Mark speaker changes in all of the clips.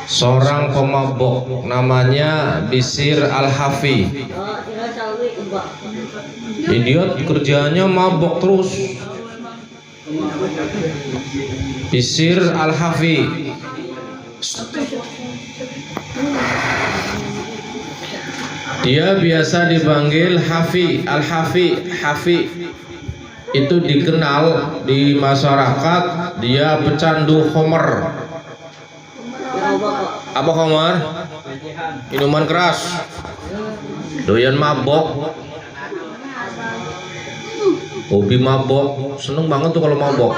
Speaker 1: seorang pemabok namanya Bishr Al-Hafi. Idiot kerjanya mabok terus. Bishr Al-Hafi. Dia biasa dipanggil Hafi, Al-Hafi, Hafi. Itu dikenal di masyarakat dia pecandu khamr. Apa khamr? Minuman keras. Doyan mabok. Hobi mabok, seneng banget tuh kalau mabok.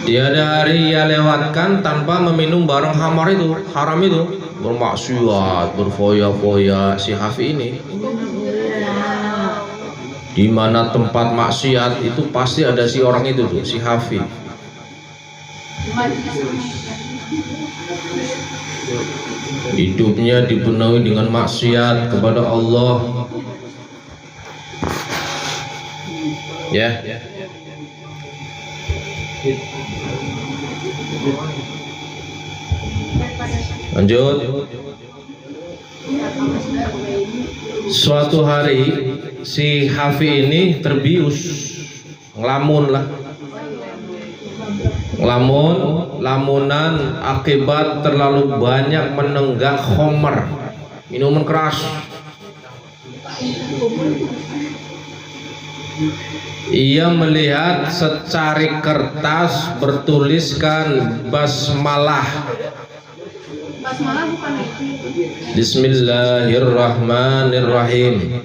Speaker 1: Tiada hari ia lewatkan tanpa meminum barang hamar itu, haram itu, bermaksiat, berfoya-foya si Hafi ini. Di mana tempat maksiat itu pasti ada si orang itu tuh, si Hafi. Hidupnya dipenuhi dengan maksiat kepada Allah. Ya. Lanjut. Suatu hari si Hafi ini terbius, ngelamun lah, lamunan akibat terlalu banyak menenggak khamr, minuman keras. Ia melihat secari kertas bertuliskan basmalah. Bismillahirrahmanirrahim.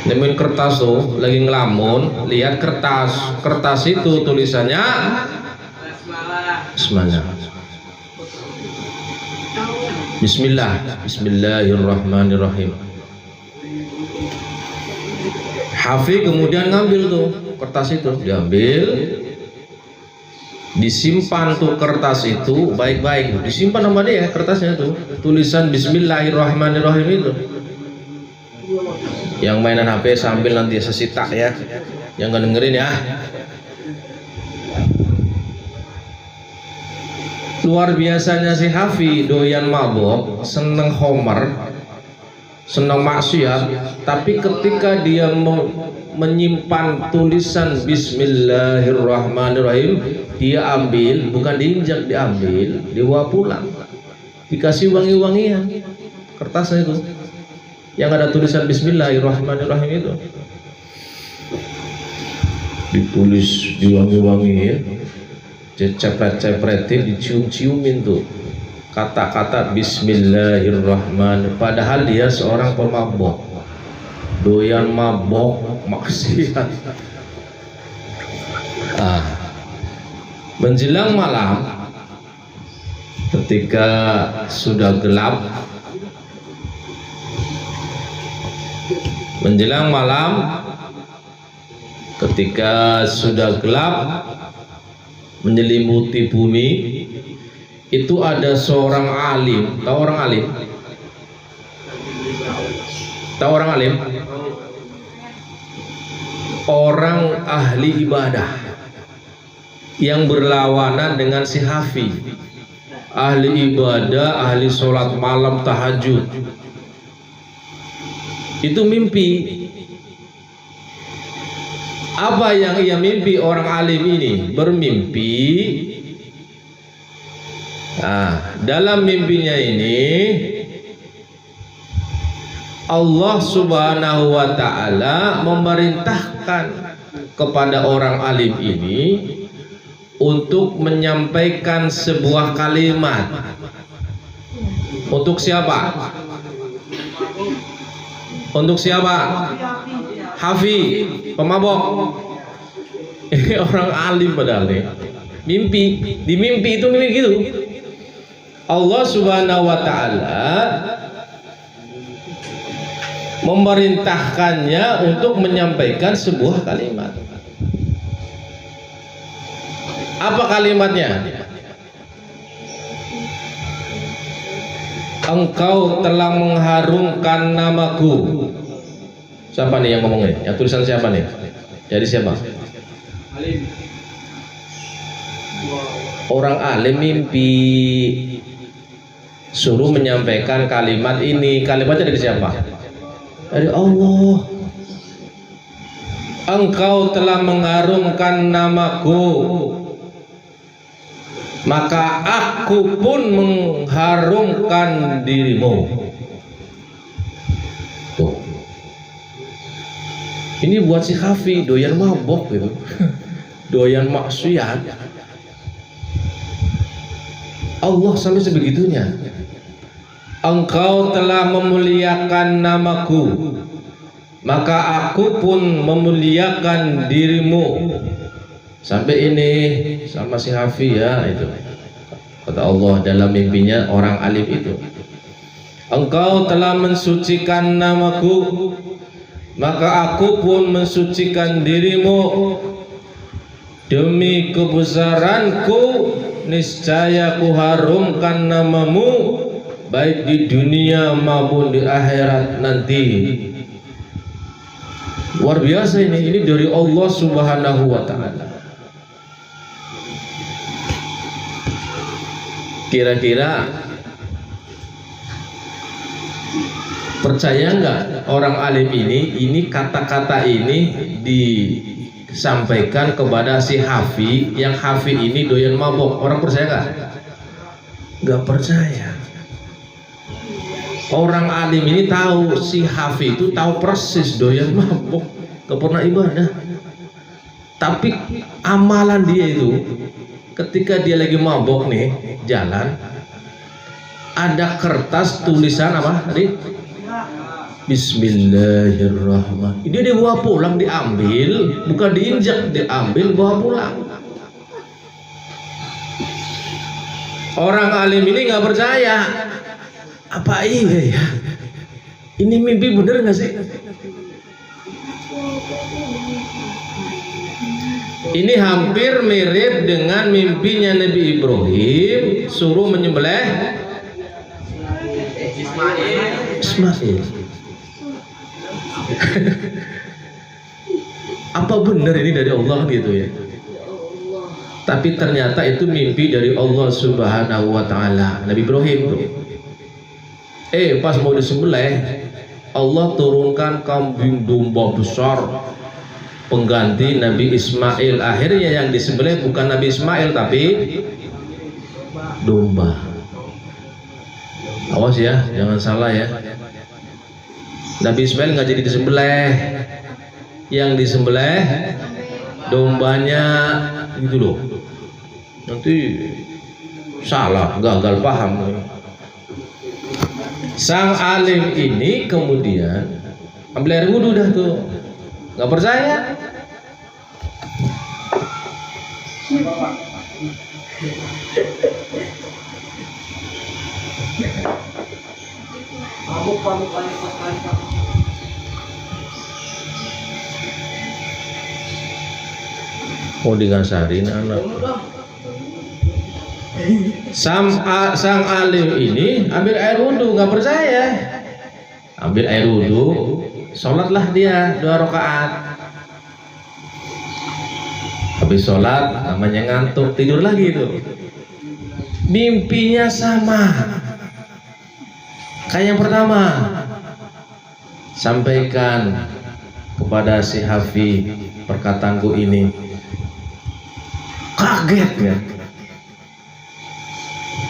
Speaker 1: Nemuin kertas tuh, lagi ngelamun, lihat kertas itu tulisannya Bismillahirrahmanirrahim. Hafi kemudian ngambil tuh kertas itu, diambil, disimpan tuh kertas itu baik-baik, disimpan sama dia kertasnya tuh, tulisan Bismillahirrahmanirrahim itu. Yang mainan HP sambil nanti sesita ya, yang gak dengerin ya. Luar biasanya si Hafi doyan mabok, seneng khamr, senang maksiat, tapi ketika dia menyimpan tulisan Bismillahirrahmanirrahim, dia ambil, bukan diinjak, diambil, dibawa pulang, dikasih wangi-wangian kertasnya itu yang ada tulisan Bismillahirrahmanirrahim itu, ditulis diwangi-wangiin, cepret-cepretin, dicium-ciumin tuh kata-kata Bismillahirrahmanirrahim. Padahal dia seorang pemabok, doyan mabok, maksiat. Menjelang malam, ketika sudah gelap, menyelimuti bumi, itu ada seorang alim. Tahu orang alim? Tahu orang alim? Orang ahli ibadah yang berlawanan dengan si Hafi. Ahli ibadah, ahli sholat malam, tahajud. Itu mimpi. Apa yang ia mimpi orang alim ini? Bermimpi. Dalam mimpinya ini Allah Subhanahu wa ta'ala memerintahkan kepada orang alim ini untuk menyampaikan sebuah kalimat. Untuk siapa? Untuk siapa? Hafi, pemabok. Ini orang alim padahal nih. Mimpi, di mimpi itu mimpi gitu. Allah Subhanahu wa ta'ala memerintahkannya untuk menyampaikan sebuah kalimat. Apa kalimatnya? Engkau telah mengharumkan namaku. Siapa nih yang ngomongnya? Yang tulisan siapa nih? Jadi siapa? Orang alim mimpi suruh menyampaikan kalimat ini. Kalimatnya dari siapa? Dari Allah. Engkau telah mengharumkan namaku, maka aku pun mengharumkan dirimu. Tuh. Ini buat si Hafi doyan mabok gitu. Doyan maksiat. Allah sampai sebegitunya. Engkau telah memuliakan namaku, maka aku pun memuliakan dirimu. Sampai ini sama si Hafi ya itu. Kata Allah dalam mimpinya orang alim itu. Engkau telah mensucikan namaku, maka aku pun mensucikan dirimu. Demi kebesaranku, niscaya ku harumkan namamu, baik di dunia maupun di akhirat nanti. Luar biasa ini dari Allah Subhanahu wa ta'ala. Kira-kira percaya nggak orang alim ini kata-kata ini disampaikan kepada si Hafi, yang Hafi ini doyan mabok. Orang percaya nggak? Nggak percaya. Orang alim ini tahu, si Hafi itu tahu persis doyan mabok, nggak pernah ibadah. Tapi amalan dia itu ketika dia lagi mabok nih jalan, ada kertas tulisan apa tadi? Bismillahirrahmanirrahim. Dia dibawa pulang, diambil, bukan diinjak, diambil bawa pulang. Orang alim ini nggak percaya. Apa iya ya? Ini mimpi bener nggak sih? Ini hampir mirip dengan mimpinya Nabi Ibrahim suruh menyembelih Ismail. Apa benar ini dari Allah gitu ya? Tapi ternyata itu mimpi dari Allah Subhanahu wa ta'ala. Nabi Ibrahim tuh. Pas mau disembelih, Allah turunkan kambing domba besar pengganti Nabi Ismail. Akhirnya yang disembelih bukan Nabi Ismail tapi domba. Awas ya, jangan salah ya. Nabi Ismail nggak jadi disembelih, yang disembelih dombanya gitu loh. Nanti salah, gagal paham. Sang alim ini kemudian ambil air wudhu dah tuh, nggak percaya. Mau digasarin anak. Sang alim ini ambil air wudhu, nggak percaya. Ambil air wudhu, sholatlah dia 2 rakaat. Habis sholat, namanya ngantuk, tidur lagi itu. Mimpinya sama kayak yang pertama. Sampaikan kepada si Hafi perkataanku ini. Kaget ya.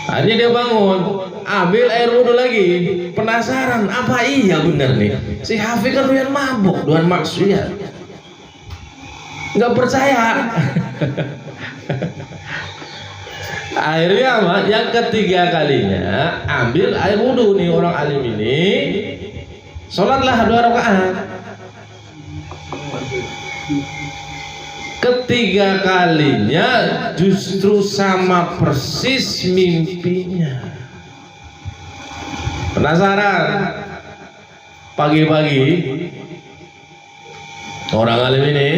Speaker 1: Akhirnya dia bangun, ambil air wudhu lagi, penasaran apa iya benar nih si Hafi kan doyan mabok, doyan maksiat, nggak percaya. Akhirnya apa? Yang ketiga kalinya ambil air wudhu nih orang alim ini, sholatlah 2 rakaat. Ketiga kalinya justru sama persis mimpinya. Penasaran? Pagi-pagi orang alim ini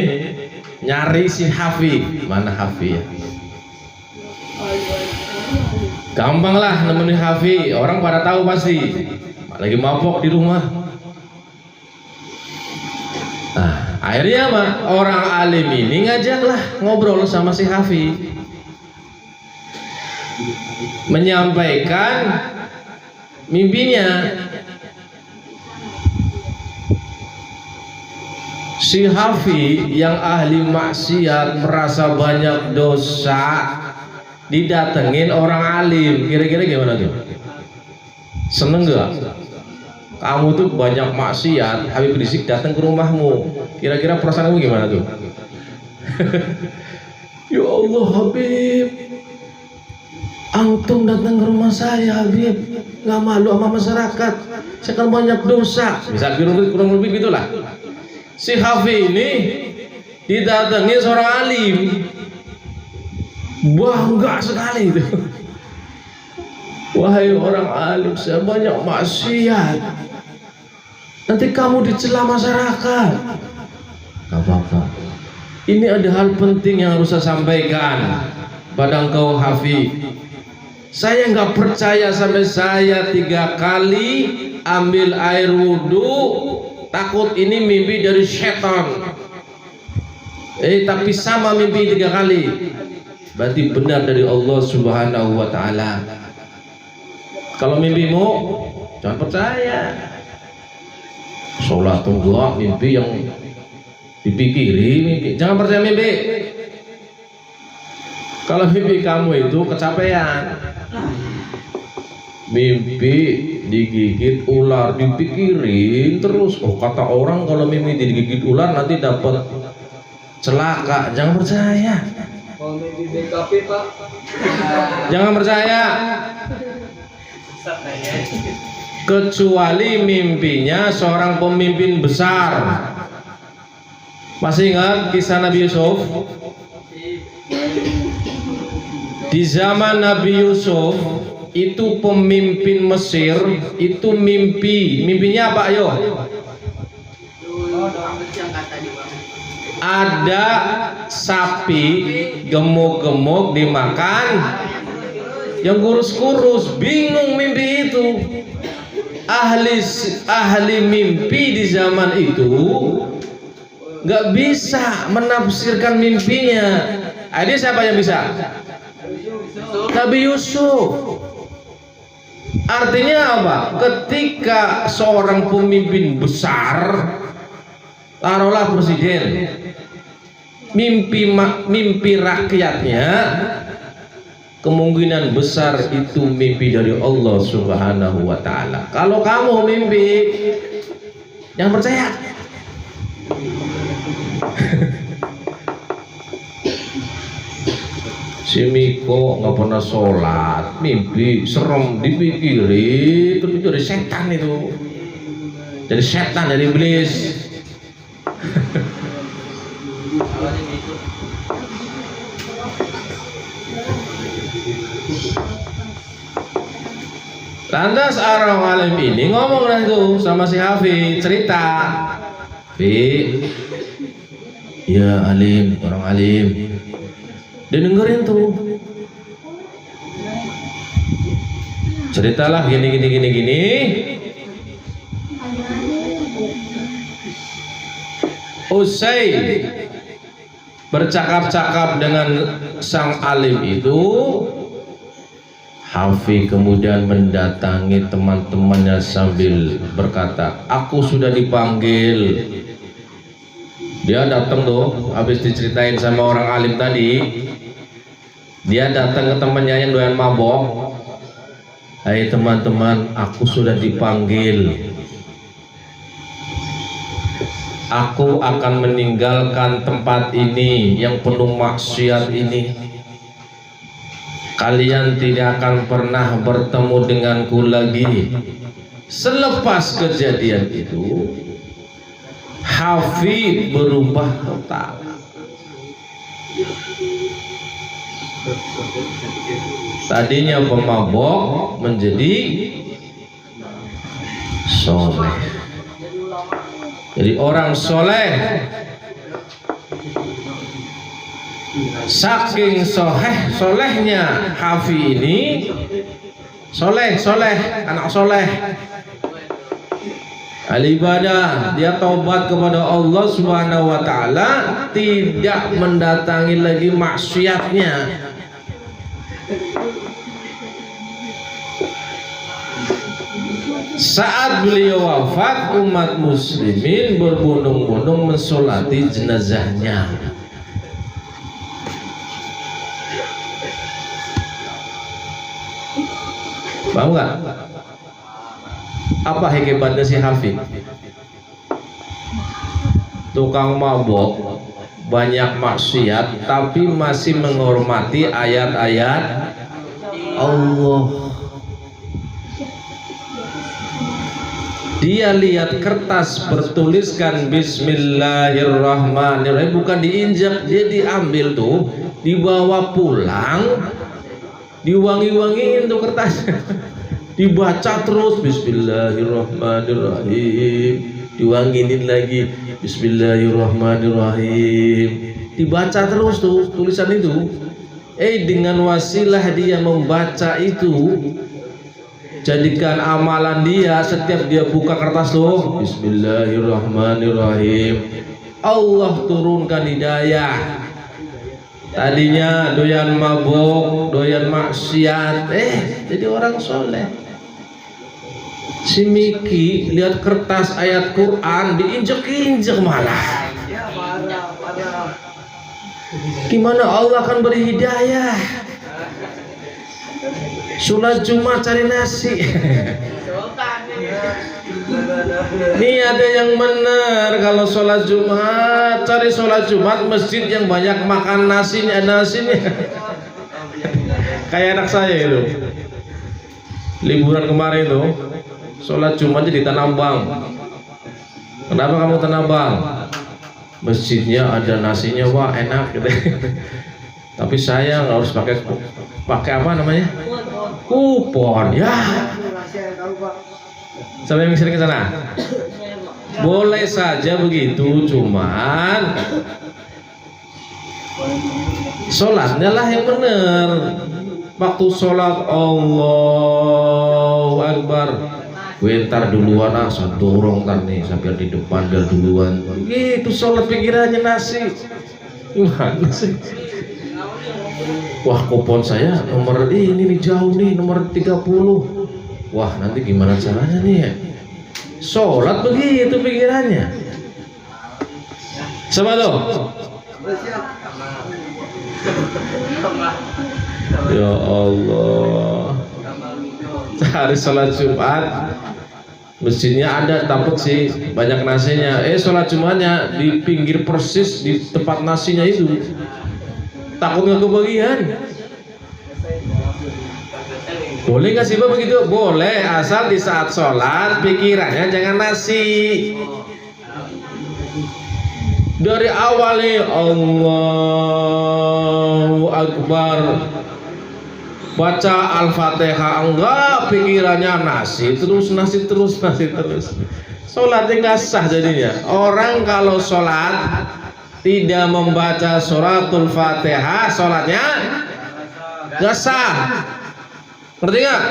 Speaker 1: nyari si Hafi. Mana Hafi ya? Gampang lah nemenin Hafi. Orang pada tahu pasti lagi mabok di rumah. Akhirnya apa? Orang alim ini ngajaklah ngobrol sama si Hafi, menyampaikan mimpinya. Si Hafi yang ahli maksiat, merasa banyak dosa, didatengin orang alim. Kira-kira gimana tuh? Seneng gak? Kamu tuh banyak maksiat, Habib Rizik datang ke rumahmu. Kira-kira perasaanmu gimana tuh? Ya Allah Habib, antum datang ke rumah saya Habib, gak malu sama masyarakat, saya kan banyak dosa. Bisa kurang lebih gitulah. Si Hafi ini didatangi seorang alim, bangga sekali itu. Wahai orang alim, saya banyak maksiat, nanti kamu dicela masyarakat. Gak apa-apa, ini ada hal penting yang harus saya sampaikan pada engkau Hafi. Saya nggak percaya sampai saya 3 kali ambil air wudhu, takut ini mimpi dari setan. Tapi sama mimpi 3 kali, berarti benar dari Allah Subhanahu wa Ta'ala. Kalau mimpimu jangan percaya. Sholat enggak, mimpi yang dipikiri mimpi. Jangan percaya mimpi. Kalau mimpi kamu itu kecapean, mimpi digigit ular, dipikirin terus. Oh, kata orang kalau mimpi digigit ular nanti dapat celaka. Jangan percaya.
Speaker 2: Kalau mimpi BKP Pak,
Speaker 1: Jangan percaya. Kecuali mimpinya seorang pemimpin besar. Masih ingat kisah Nabi Yusuf? Di zaman Nabi Yusuf itu pemimpin Mesir itu mimpinya apa? Ayo. Ada sapi gemuk-gemuk dimakan, yang kurus-kurus. Bingung mimpi itu. Ahli mimpi di zaman itu nggak bisa menafsirkan mimpinya. Ada siapa yang bisa? Nabi Yusuf. Artinya apa? Ketika seorang pemimpin besar, taruhlah presiden, mimpi rakyatnya, kemungkinan besar itu mimpi dari Allah Subhanahu wa Ta'ala. Kalau kamu mimpi, jangan percaya. Si Miko nggak pernah sholat, mimpi serem, dipikiri terus itu dari setan itu, dari setan, dari iblis. Lantas orang alim ini ngomong lah itu sama si Hafi, cerita. Fi, ya alim, orang alim, dia dengerin tuh. Ceritalah gini. Usai bercakap-cakap dengan sang alim itu, Hafi kemudian mendatangi teman-temannya sambil berkata, aku sudah dipanggil. Dia datang tuh, habis diceritain sama orang alim tadi, dia datang ke temannya yang doyan mabok. Hai teman-teman, aku sudah dipanggil. Aku akan meninggalkan tempat ini yang penuh maksiat ini. Kalian tidak akan pernah bertemu denganku lagi. Selepas kejadian itu, Hafi berubah total. Tadinya pemabok menjadi soleh. Jadi orang soleh. Saking solehnya Hafi ini, soleh, anak soleh. Al-ibadah, dia taubat kepada Allah Subhanahu wa taala, tidak mendatangi lagi maksiatnya. Saat beliau wafat, umat muslimin berbondong-bondong mensolati jenazahnya. Paham nggak? Apa hebatnya si Hafid? Tukang mabok, banyak maksiat, tapi masih menghormati ayat-ayat Allah. Dia lihat kertas bertuliskan Bismillahirrahmanirrahim, bukan diinjak, dia diambil tuh, dibawa pulang, diwangi-wangiin tuh kertas. Dibaca terus Bismillahirrahmanirrahim, diwangiin lagi Bismillahirrahmanirrahim, dibaca terus tuh tulisan itu. Dengan wasilah dia membaca itu, jadikan amalan dia, setiap dia buka kertas tuh Bismillahirrahmanirrahim, Allah turunkan hidayah. Tadinya doyan mabuk, doyan maksiat, jadi orang soleh. Si Miki lihat kertas ayat Quran diinjek-injek malah. Gimana Allah akan beri hidayah? Sholat Jumat cari nasi. Nih ada yang benar, kalau sholat Jumat cari sholat Jumat masjid yang banyak makan nasinya. Kayak anak saya itu, liburan kemarin itu sholat Jumatnya di Tanah Abang. Kenapa kamu Tanah Abang? Masjidnya ada nasinya, wah enak gitu. Tapi saya nggak harus pakai apa namanya? Kupon ya. Siapa yang sering ke sana? Boleh saja begitu, cuman sholatnya lah yang benar. Waktu sholat Allahu Akbar, gue ntar duluan, saya dorong ntar nih sampai di depan biar duluan. Gitu sholat pikirannya nasi. Gimana sih? Wah, kupon saya nomor ini nih, jauh nih, nomor 30. Wah, nanti gimana caranya nih ya? Sholat begitu pikirannya. Sama lo. Ya Allah. Hari sholat Jumat, masjidnya ada, dapat sih banyak nasinya. Sholat Jumatnya di pinggir persis di tempat nasinya itu. Takut nggak kebagian? Boleh nggak sih Pak begitu? Boleh, asal di saat sholat pikirannya jangan nasi. Dari awal nih Allahu Akbar, baca Al-Fatihah, enggak, pikirannya nasi terus. Sholatnya nggak sah jadinya. Orang kalau sholat tidak membaca suratul Fatihah, sholatnya nggak sah. Ngerti nggak?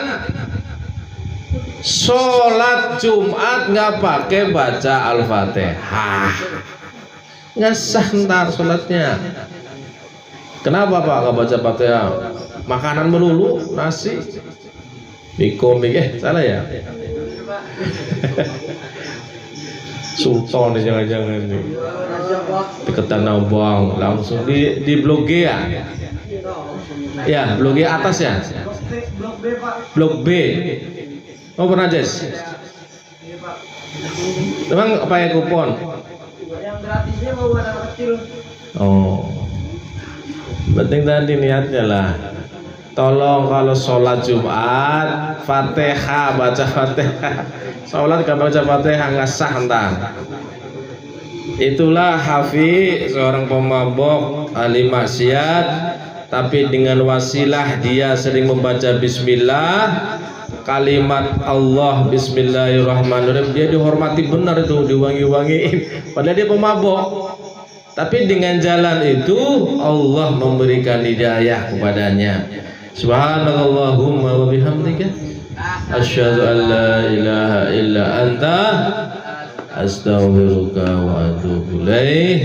Speaker 1: Sholat Jumat nggak pakai baca Al-Fatihah, nggak sah ntar sholatnya. Kenapa Pak nggak baca Fatihah? Makanan melulu, nasi, mie komik, salah ya? Sultan nih jangan-jangan nih. Dekat Tanah Abang, langsung di Blok G ya? Ya, Blok G atas ya?
Speaker 2: Blok B Pak.
Speaker 1: Blok B. Oh pernah Jess? Memang pakai kupon?
Speaker 2: Yang gratisnya mau buat anak kecil.
Speaker 1: Oh, penting tadi niatnya lah. Tolong kalau sholat Jumat Fatihah, baca Fatihah. Sholat gak baca Fatihah nggak sah ntar. Itulah Hafi, seorang pemabok, ahli maksiat, tapi dengan wasilah dia sering membaca Bismillah, kalimat Allah Bismillahirrahmanirrahim, dia dihormati benar itu, diwangi-wangiin. Padahal dia pemabok, tapi dengan jalan itu Allah memberikan hidayah kepadanya. Subhanallahumma wa bihamdika asyhadu an la ilaha illa anta astaghfiruka wa atubu ilaik.